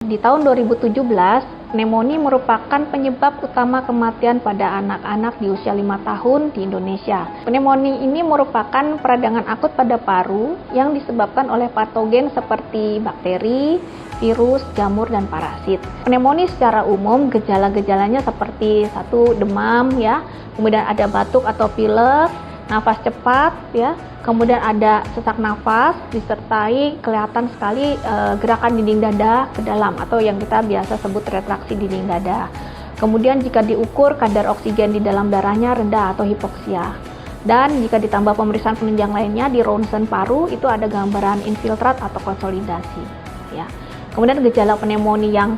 Di tahun 2017, pneumonia merupakan penyebab utama kematian pada anak-anak di usia 5 tahun di Indonesia. Pneumonia ini merupakan peradangan akut pada paru yang disebabkan oleh patogen seperti bakteri, virus, jamur, dan parasit. Pneumonia secara umum gejala-gejalanya seperti demam ya, kemudian ada batuk atau pilek, nafas cepat ya, kemudian ada sesak nafas disertai kelihatan sekali gerakan dinding dada ke dalam atau yang kita biasa sebut retraksi dinding dada. Kemudian jika diukur kadar oksigen di dalam darahnya rendah atau hipoksia. Dan jika ditambah pemeriksaan penunjang lainnya di ronsen paru itu ada gambaran infiltrat atau konsolidasi ya. Kemudian gejala pneumonia yang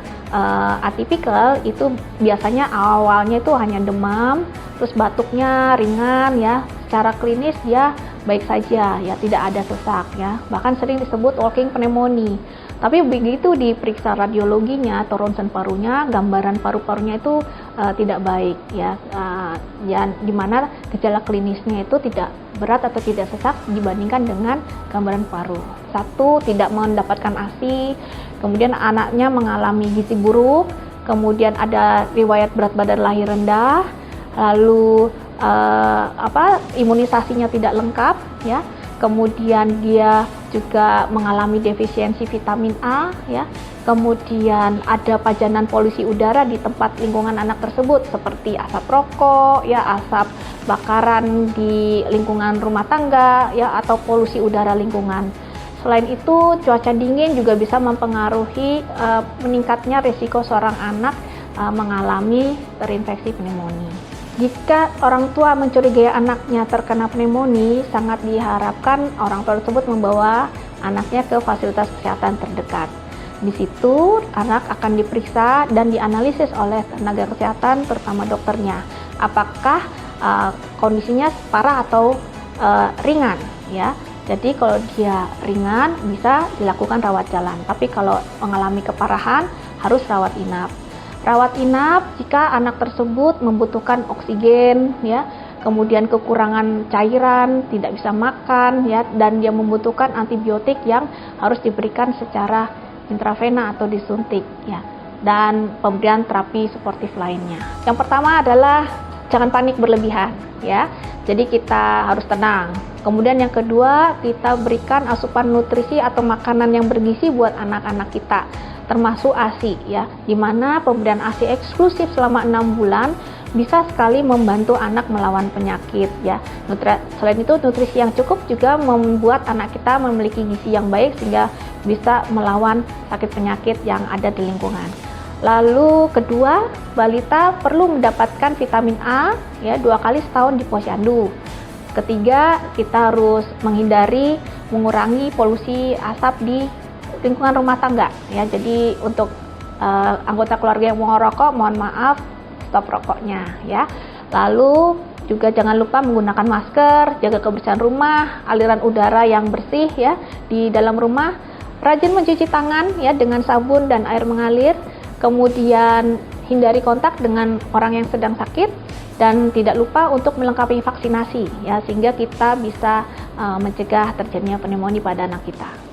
atipikal itu biasanya awalnya itu hanya demam, terus batuknya ringan ya. Secara klinis dia baik saja ya, tidak ada sesak ya. Bahkan sering disebut walking pneumonia. Tapi begitu diperiksa radiologinya atau ronsen parunya, gambaran paru-parunya itu tidak baik ya. Di mana gejala klinisnya itu tidak berat atau tidak sesak dibandingkan dengan gambaran paru. Tidak mendapatkan ASI, kemudian anaknya mengalami gizi buruk, kemudian ada riwayat berat badan lahir rendah, lalu imunisasinya tidak lengkap ya, kemudian dia juga mengalami defisiensi vitamin A ya, kemudian ada pajanan polusi udara di tempat lingkungan anak tersebut seperti asap rokok ya, asap bakaran di lingkungan rumah tangga ya, atau polusi udara lingkungan. Selain itu, cuaca dingin juga bisa mempengaruhi meningkatnya risiko seorang anak mengalami terinfeksi pneumonia. Jika orang tua mencurigai anaknya terkena pneumonia, sangat diharapkan orang tua tersebut membawa anaknya ke fasilitas kesehatan terdekat. Di situ, anak akan diperiksa dan dianalisis oleh tenaga kesehatan, terutama dokternya. Apakah kondisinya parah atau ringan, ya? Jadi kalau dia ringan, bisa dilakukan rawat jalan. Tapi kalau mengalami keparahan, harus rawat inap. Rawat inap jika anak tersebut membutuhkan oksigen ya, kemudian kekurangan cairan, tidak bisa makan ya, dan dia membutuhkan antibiotik yang harus diberikan secara intravena atau disuntik ya, dan pemberian terapi suportif lainnya. Yang pertama adalah jangan panik berlebihan ya. Jadi kita harus tenang. Kemudian yang kedua, kita berikan asupan nutrisi atau makanan yang bergizi buat anak-anak kita, termasuk ASI ya, di mana pemberian ASI eksklusif selama 6 bulan bisa sekali membantu anak melawan penyakit ya. Selain itu, nutrisi yang cukup juga membuat anak kita memiliki gizi yang baik sehingga bisa melawan sakit penyakit yang ada di lingkungan. Lalu kedua, balita perlu mendapatkan vitamin A ya 2 kali setahun di posyandu. Ketiga, kita harus mengurangi polusi asap di lingkungan rumah tangga ya. Jadi untuk anggota keluarga yang mau rokok, mohon maaf, stop rokoknya ya. Lalu juga jangan lupa menggunakan masker, jaga kebersihan rumah, aliran udara yang bersih ya di dalam rumah, rajin mencuci tangan ya dengan sabun dan air mengalir, kemudian hindari kontak dengan orang yang sedang sakit, dan tidak lupa untuk melengkapi vaksinasi ya, sehingga kita bisa mencegah terjadinya pneumonia pada anak kita.